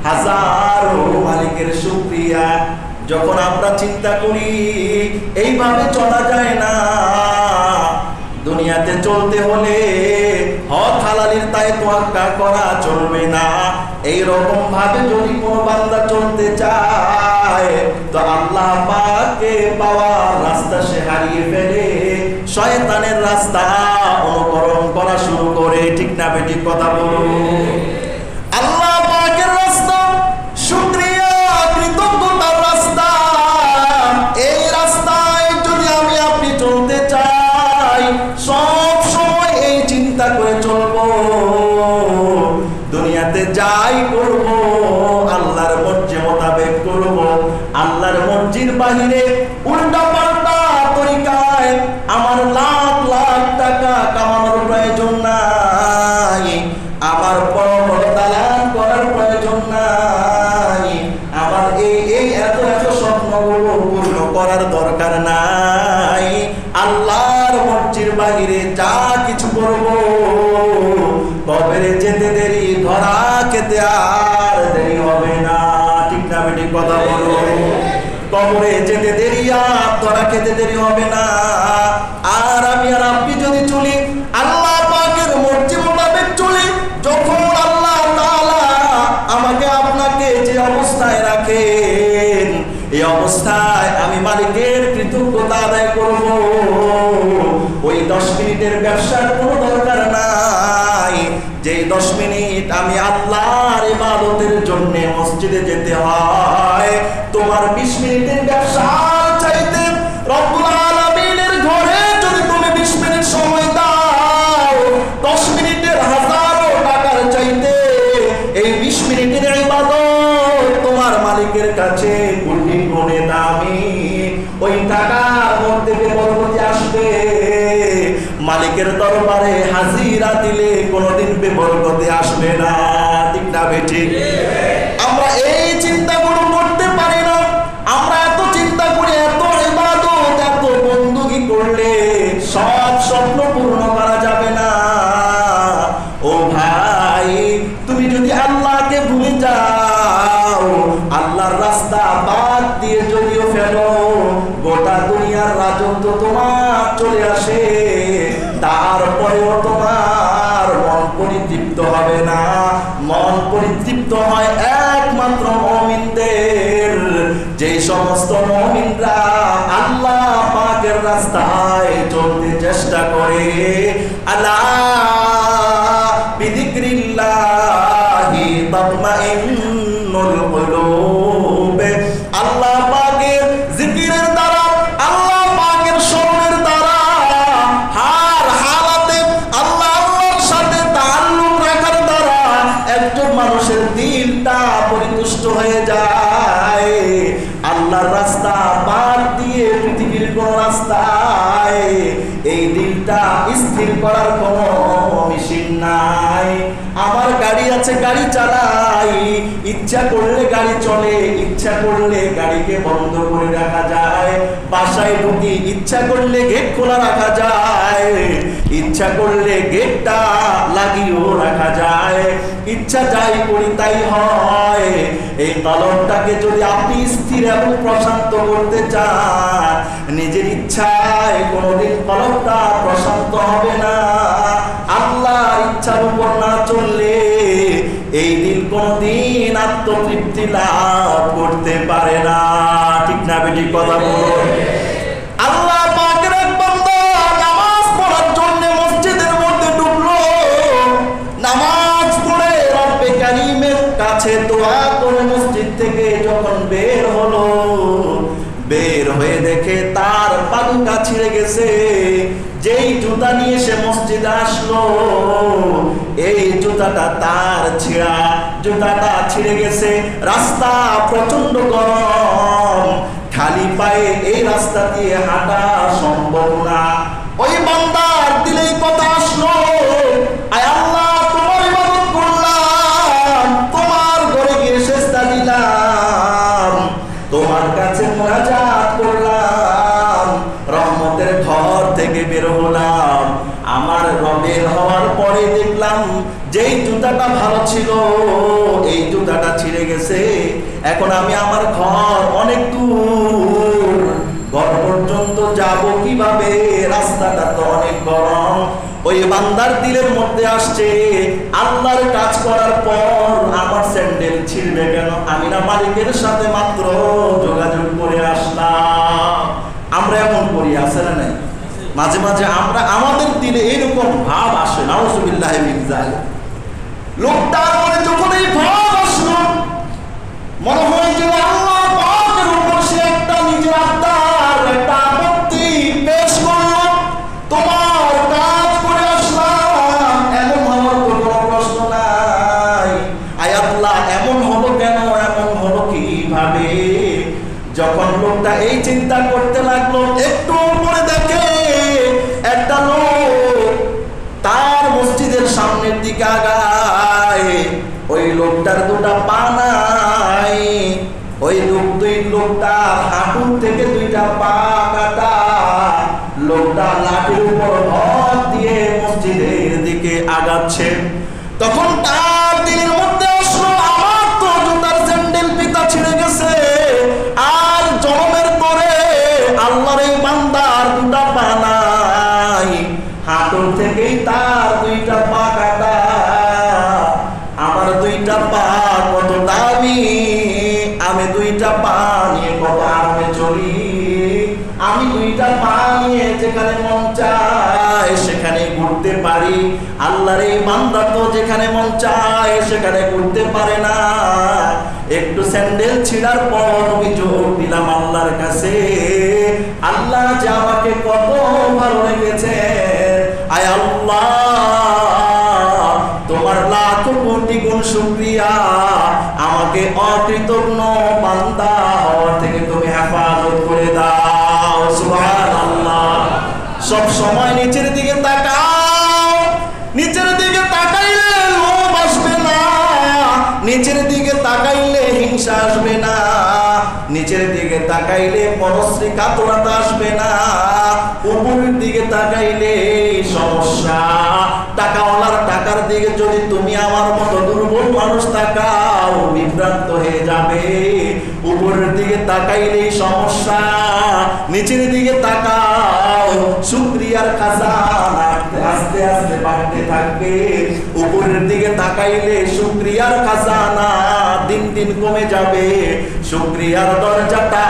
হাজারো মালিক যখন আমরা চিন্তা করি এইভাবে চলা যায় না, দুনিয়াতে চলতে হলে হক হালালের তাই তোয়াক্কা করা চলবে না, এই রকম ভাবে যদি কোনো বান্দা চলতে চায় তো আল্লাহ পাককে পাওয়ার রাস্তা সে হারিয়ে ফেলে, শয়তানের রাস্তা অনুকরণ করা শুরু করে। ঠিক না বেঠিক কথা বলো? আল্লাহ পাকের রাস্তা শুকরিয়া কৃতজ্ঞতার রাস্তা, এই রাস্তায় যদি আমি আপনি চলতে চাই সব সময় এই চিন্তা করে চলবো, দুনিয়াতে যাই করব আল্লাহর মর্জি মোতাবেক করব, আল্লাহর মর্জির বাহিরে উল্টা পাল্টা তরিকায় আমার লাখ লাখ টাকা কামানোর প্রয়োজন নাই, আমার বড় বড় দালান করার প্রয়োজন নাই, আমার এই এত এত স্বপ্নগুলো পূর্ণ করার দরকার নাই, আল্লাহর মর্জির বাহিরে যা কিছু করব কবরে যেতে দেরি ধরা খেতে আর দেরি হবে না। ঠিক না বেঠিক কথা বলো? কবরে যেতে দেরি আর ধরা খেতে দেরি হবে না। আর আমি আর আপনি যদি চলি আল্লাহ পাকের মর্জি মোতাবেক চলি, যখন আল্লাহ তাআলা আমাকে আপনাকে যে অবস্থায় রাখেন এই অবস্থায় আমি মালিকের কৃতজ্ঞতা আদায় করব, ওই 10 মিনিটের ব্যবসার কোনো দরকার নাই, যেই 10 মিনিট আমি আল্লাহর ইবাদতের জন্য মসজিদে যেতে হয়, তোমার 20 মিনিটের ব্যবসা চাইতে রব্বুল আলামিনের ঘরে যদি তুমি 20 মিনিট সময় দাও, 10 মিনিটের হাজারো টাকার চাইতে এই 20 মিনিটের ইবাদত তোমার মালিকের কাছে কোটি গুণে দামি, ওই টাকার মধ্যে বরকত আসবে, মালিকের দরবারে হাজিরা দিলে কোনোদিন বেবরকতে আসবে না। ঠিক না বেঠিক? আমরা এই চিন্তাগুলো করতে পারি না, আমরা এত চিন্তা করি এত ইবাদত এত বندگی করলে সব স্বপ্ন পূর্ণ করা যাবে না। ও ভাই, তুমি যদি আল্লাহকে ভুলে যাও, আল্লাহর রাস্তা বাদ দিয়ে যদিও ফেলো, গোটা দুনিয়ার রাজত্ব তোমার চলে আসে, তারপরেও তোমার মন পরিতৃপ্ত হবে না। মন পরিতৃপ্ত হয় একমাত্র মুমিনদের, যে সমস্ত মুমিনরা আল্লাহ পাকের রাস্তায় চলতে চেষ্টা করে। আলা বিযিকরিল্লাহি তাতমাইন্নুল কুলুব, আল্লাহ পাকের জিকিরের দ্বারা আল্লাহ পাকের স্মরণের দ্বারা হার হালাতে আল্লাহর সাথে তাআল্লুক রাখার দ্বারা একজন মানুষের দিলটা পরিতুষ্ট হয়ে যায়। আল্লাহর রাস্তা বাদ দিয়ে পৃথিবীর কোন রাস্তায় এই দিলটা স্থির করার কোনো মেশিন নাই। আমার গাড়ি আছে, গাড়ি চালাই, ইচ্ছা করলে গাড়ি চলে, ইচ্ছা করলে গাড়িকে বন্ধ করে রাখা যায়, বাসায় ঢুকি ইচ্ছা করলে গেট খোলা রাখা যায়, ইচ্ছা করলে গেটটা লাগিয়েও রাখা যায়, ইচ্ছা যাই করি তাই হয়। এই কলমটাকে যদি আপনি স্থির এবং প্রশান্ত করতে চান, নিজের ইচ্ছায় কোনোদিন কলমটা প্রশান্ত হবে না। আল্লাহর ইচ্ছার উপর না চললে এই দিন কোনদিন আত্মতৃপ্তি লাভ করতে পারে না। ঠিক না বেঠিক কথা বলুন? আল্লাহ পাকের এক বান্দা নামাজ পড়ার জন্য মসজিদের মধ্যে ঢুকলো, নামাজ পড়ে রব্বে কারীমের কাছে দোয়া করে মসজিদ থেকে যখন বের হলো, বের হয়ে দেখে তার পাদুকা ছিঁড়ে গেছে। যেই জুতা নিয়ে সে মসজিদে আসলো, এই জুতাটা তার ছিঁড়া, জুতাটা ছিঁড়ে গেছে। রাস্তা প্রচন্ড গরম, খালি পায়ে এই রাস্তা দিয়ে হাঁটা সম্ভব না। ওই বান্দার দিলেই কথা আসলো, আয় আল্লাহ, তোমার ইবাদত করলাম, তোমার ঘরে গিয়ে সেজদা দিলাম, তোমার কাছে মুনাজাত করলাম, রহমতের ঘর থেকে বের হলাম। আমার রবের হওয়ার পরে দেখলাম যেই জুতাটা ভালো ছিল এই জুতাটা ছিঁড়ে গেছে। এখন আমি আমার ঘর অনেক দূর, ঘর পর্যন্ত যাব কিভাবে, রাস্তাটা তো অনেক গরম। ওই বান্দার দিলের মধ্যে আসছে, আল্লাহর কাজ করার পর আমার স্যান্ডেল ছিঁড়বে কেন, আমি না মালিকের সাথে মাত্র যোগাযোগ করে আসলাম। আমরা এমন করি, আছে না নাই? মাঝে মাঝে আমরা আমাদের দিলে এরকম ভাব আসে, নাউযুবিল্লাহি মিন যালিক। লোকটার মনে যখন এই ভাব আসলো, মনে হয় যে আল্লাহ পাকের উপর সে একটা নিজের আত্মার একটা আপত্তি পেশ করলো, তোমার কাজ করে আসলাম, এমন হওয়ার তো কোনো প্রশ্ন নাই। আয় আল্লাহ, এমন হলো কেন, এমন হলো কিভাবে? যখন লোকটা এই চিন্তা করতে লাগলো, একটু পরে দেখে একটা লোক তার মসজিদের সামনের দিকে আগায়। ওই লোকটার দুটা পা নাই, ওই লোকটার হাঁটু থেকে দুইটা পা কাটা। লোকটা লাঠির উপর ভর দিয়ে মসজিদের দিকে আগাচ্ছে। তখন তার দিনের মধ্যে আসলো, আমার তো জুতার স্যান্ডেল পিতা ছিঁড়ে গেছে, আর জনমের পরে আল্লাহর এই বান্দার দুটা পা নাই, হাঁটু থেকেই তার দুইটা পা কাটা। আমার দুইটা পা কত দামি, আমি দুইটা পা নিয়ে কত আরামে চলি। আমি দুইটা পা নিয়ে যেখানে মন চায় সেখানে ঘুরতে পারি। আল্লাহর এই বান্দা তো যেখানে মন চায় সেখানে ঘুরতে পারে না। একটু স্যান্ডেল ছিঁড়ার পর অভিযোগ দিলাম আল্লাহর কাছে, আল্লাহ যে আমাকে কত ভালো লেগেছে। আয় আল্লাহ, তোমার লাখ কোটি গুণ শুকরিয়া, আমাকে অকৃতজ্ঞ বান্দা হওয়ার থেকে তুমি হেফাজত করে দাও। সুবহানাল্লাহ। সব সময় নিচের দিকে তাকাও, নিচের দিকে তাকাইলে লোভ আসবে না, নিচের দিকে তাকাইলে হিংসা আসবে না, নিচের দিকে তাকাইলে মনশ্রী কাতরতা আসবে না, উপরের দিকে তাকাইলে সমস্যা। টাকাওয়ালার টাকার দিকে যদি তুমি আমার মতো দুর্বল মানুষ তাকাও, বিভ্রান্ত হয়ে যাবে। উপরের দিকে তাকাইলেই সমস্যা, নিচের দিকে তাকাও, শুকরিয়ার খাজানা আস্তে আস্তে বাড়তে থাকবে। উপরের দিকে তাকাইলে শুকরিয়ার খাজানা দিন দিন কমে যাবে, শুকরিয়ার দরজাটা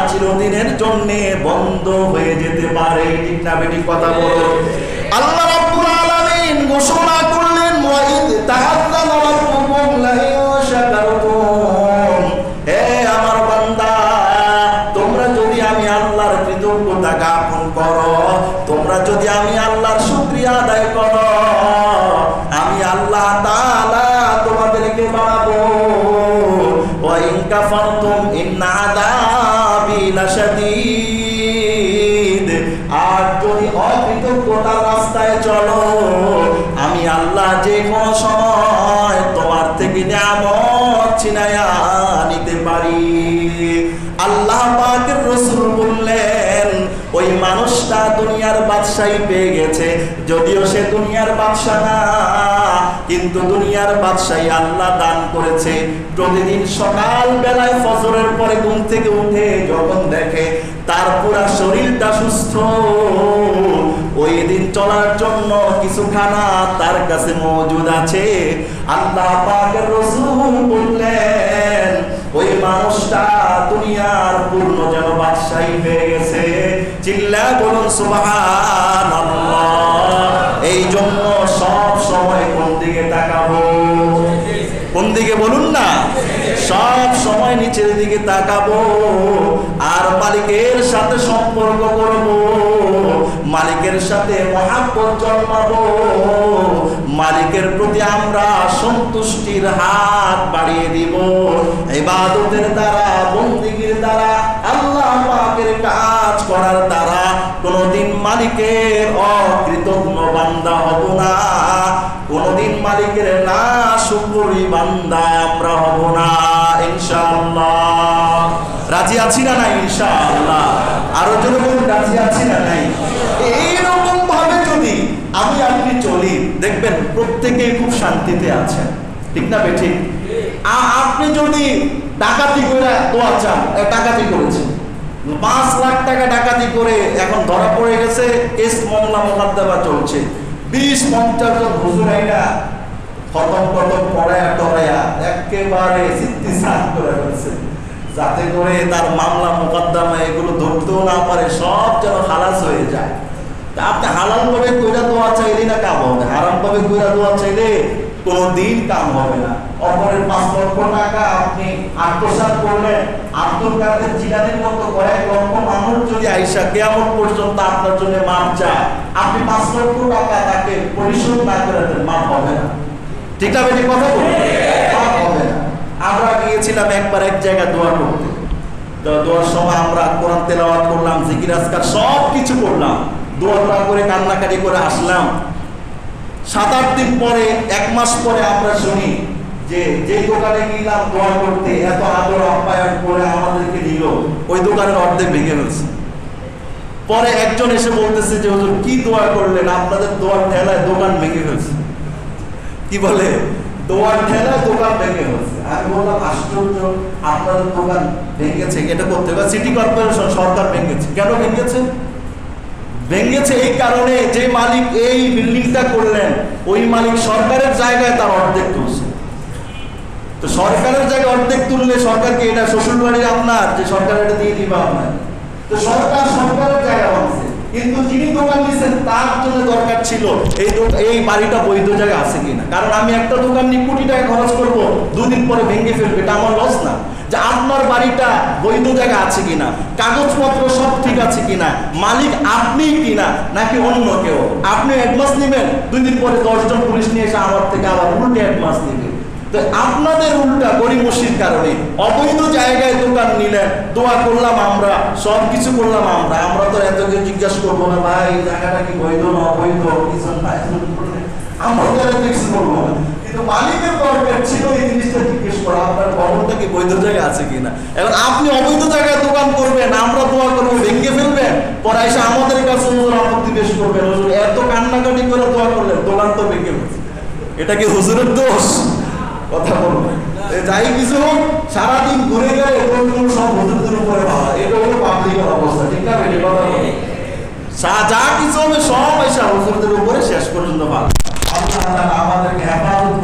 চিরদিনের জন্য বন্ধ হয়ে যেতে পারে। ঠিক না বেটি? কথা বলো। আল্লাহ রাব্বুল আলামিন ঘোষণা করলেন, ওয়াইদ তাআল্লামা রাব্বুকুম লাইন শাকারতুম, হে আমার বান্দা, তোমরা যদি আমি আল্লাহর কৃতজ্ঞতা জ্ঞাপন করো, তোমরা যদি আমি আল্লাহর শুকরিয়া আদায় করো, আমি আল্লাহ তাআলা তোমাদেরকে বাড়াবো। ওয়া ইন কাফারতুম ইন্না আযাবি লাশাদীদ, আর যদি অকৃতজ্ঞতার রাস্তায় চলো, আমি আল্লাহ যে কোনো সময় তোমার থেকে নিয়ামত ছিনায়া নিতে পারি। আল্লাহ পাকের রাসূল বললেন, ওই মানুষটা দুনিয়ার বাদশাহী পেয়ে গেছে, যদিও সে দুনিয়ার বাদশা না, কিন্তু দুনিয়ার বাদশাহী আল্লাহ দান করেছে। প্রতিদিন সকাল বেলায় ফজরের পরে ঘুম থেকে উঠে যখন দেখে তার পুরা শরীরটা সুস্থ, ওই দিন চলার জন্য কিছু খানা তার কাছে মজুদ আছে। আল্লাহ পাকের রাসূল বললেন, ওই মানুষটা দুনিয়ার পূর্ণ যেন বাদশাহী হয়ে গেছে। চিল্লায়া বলুন সুবহানাল্লাহ। এই জন্য সব সময় কোন দিকে তাকাবো? কোন দিকে বলুন না? সব সময় নিচের দিকে তাকাবো, আর মালিকের সাথে সম্পর্ক করব, মালিকের সাথে মহাব্বত জন্মাবো, মালিকের প্রতি আমরা সন্তুষ্টির হাত বাড়িয়ে দিব। ইবাদতের দ্বারা, বন্দেগীর দ্বারা, আল্লাহ পাকের কাজ করার দ্বারা কোনদিন মালিকের অকৃতজ্ঞ বান্দা হব না, কোনদিন মালিকের না শুকরি বান্দা আমরা হব না, ইনশাআল্লাহ। রাজি আছি না নাই? ইনশাআল্লাহ। আরো জোরে বলুন, রাজি আছি না নাই? এইরকম ভাবে যদি আমি আপনি চলি, দেখবেন প্রত্যেকেই খুব শান্তিতে আছেন। ঠিক না বেঠিক? আপনি যদি ডাকাতি করে দোয়া চান, ডাকাতি করেছেন, 5 লাখ টাকা ডাকাতি করে এখন ধরা পড়ে গেছে, কেস মামলা মোকদ্দমা চলছে, 20-50 জন হুজুর আইনা খতম পড়ায়া টরায়া একেবারে সিদ্ধিসাত করে ফেলছে, যাতে করে তার মামলা মোকদ্দমা এগুলো ধরতেও না পারে, সব যেন খালাস হয়ে যায়। তা আপনি হালাল ভাবে কইরা দোয়া চাইলে না কাম হবে, হারাম ভাবে কইরা দোয়া চাইলে কোনদিন কাম হবে না। অপরের 5 লক্ষ টাকা আপনি আত্মসাৎ করলেন, আব্দুল কাদের জিলানীর মতো কয়েক লক্ষ মানুষ যদি আইসা কিয়ামত পর্যন্ত আপনার জন্য মাপ চায়, আপনি 5 লক্ষ টাকা তাকে পরিশোধ না করে দেন, মাপ হবে না। ঠিক না বেটি কথা বলুন, মাপ হবে না। আমরা গিয়েছিলাম একবার এক জায়গায় দোয়া করতে, তো দোয়ার সময় আমরা কোরআন তেলাওয়াত করলাম, জিকির আজকার সব কিছু করলাম, দোয়া করে কান্নাকাটি করে আসলাম। 7-8 দিন পরে, 1 মাস পরে আমরা শুনি যে দোকানে গেলাম দোয়া করতে, এত আদর আপ্যায়ন করে আমাদেরকে দিল, ওই দোকানের অর্ধেক ভেঙে ফেলছে। পরে একজন এসে বলতেছে যে হুজুর কি দোয়া করলেন, আপনাদের দোয়ার ঠেলায় দোকান ভেঙে ফেলছে। কি বলে? দোয়ার ঠেলায় দোকান ভেঙে ফেলছে। আমি বললাম আশ্চর্য, আপনাদের দোকান ভেঙেছে, এটা করতে হবে সিটি কর্পোরেশন, সরকার ভেঙেছে। কেন ভেঙেছে? ভেঙেছে এই কারণে, যে মালিক এই বিল্ডিংটা করলেন ওই মালিক সরকারের জায়গায় তার অর্ধেক তুলছে। তো সরকারের জায়গায় অর্ধেক তুললে সরকারকে এটা শ্বশুর বাড়ির আপনার, যে সরকার এটা দিয়ে দিবে আপনার, তো সরকার সরকারের জায়গা ভাবছে, কিন্তু যিনি দোকান দিয়েছেন তার জন্য দরকার ছিল এই বাড়িটা বৈধ জায়গা আছে কিনা। কারণ আমি একটা দোকান নিয়ে কোটি টাকা খরচ করবো, 2 দিন পরে ভেঙে ফেলবে, এটা আমার লস না। যে আপনার বাড়িটা বৈধ জায়গা আছে কিনা, কাগজপত্র সব ঠিক আছে কিনা, মালিক আপনি কিনা নাকি অন্য কেউ। আপনি অ্যাডভান্স নেবেন, 2 দিন পরে 10 জন পুলিশ নিয়ে এসে আমার থেকে আবার উল্টে অ্যাডভান্স নেবে। তো আপনাদের উল্টা গরিমসির কারণে অবৈধ জায়গায় দোকান নিলেন, দোয়া করলাম আমরা, সব কিছু করলাম আমরা তো এত কিছু জিজ্ঞাসা করবো না, ভাই এই জায়গাটা কি বৈধ না অবৈধ, আমরা তো এত কিছু বলবো না। কিন্তু মালিকের দরকার ছিল এই জিনিসটা জিজ্ঞেস করা, আপনার ভবনটা কি বৈধ জায়গা আছে কিনা। এখন আপনি অবৈধ জায়গায় দোকান করবেন, আমরা দোয়া করবো, ভেঙে ফেলবেন, পরে এসে আমাদের কাছে আপত্তি পেশ করবেন, এত কান্নাকাটি করে দোয়া করলেন, দোকান তো ভেঙে ফেলছে, এটা কি হুজুরের দোষ? কথা বলবো যাই কিছু হোক, সারাদিন ঘুরে গেলে সব হুজুরদের উপরে ভাবা, এটা হলো পাবলিকের অবস্থা। ঠিক না বেটি কথা বলো, যা কিছু হবে সব এসে হুজুরদের উপরে শেষ পর্যন্ত ভালো। আল্লাহ আমাদেরকে হেফাজত